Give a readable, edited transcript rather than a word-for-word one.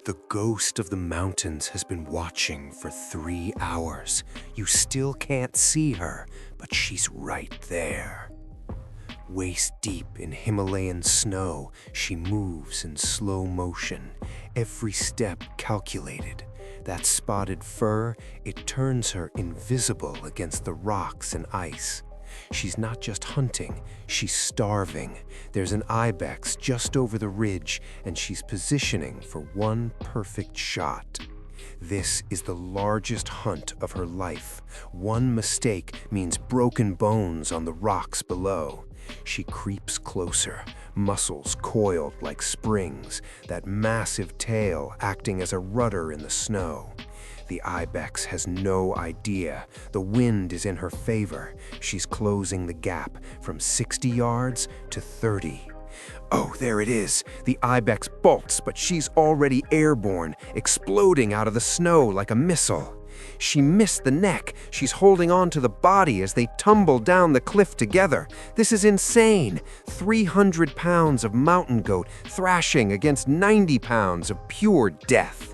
The ghost of the mountains has been watching for 3 hours. You still can't see her, but she's right there. Waist deep in Himalayan snow, she moves in slow motion, every step calculated. That spotted fur, it turns her invisible against the rocks and ice. She's not just hunting, she's starving. There's an Ibex just over the ridge, and she's positioning for one perfect shot. This is the largest hunt of her life. One mistake means broken bones on the rocks below. She creeps closer, muscles coiled like springs, that massive tail acting as a rudder in the snow. The Ibex has no idea. The wind is in her favor. She's closing the gap from 60 yards to 30. Oh, there it is. The Ibex bolts, but she's already airborne, exploding out of the snow like a missile. She missed the neck. She's holding on to the body as they tumble down the cliff together. This is insane. 300 pounds of mountain goat thrashing against 90 pounds of pure death.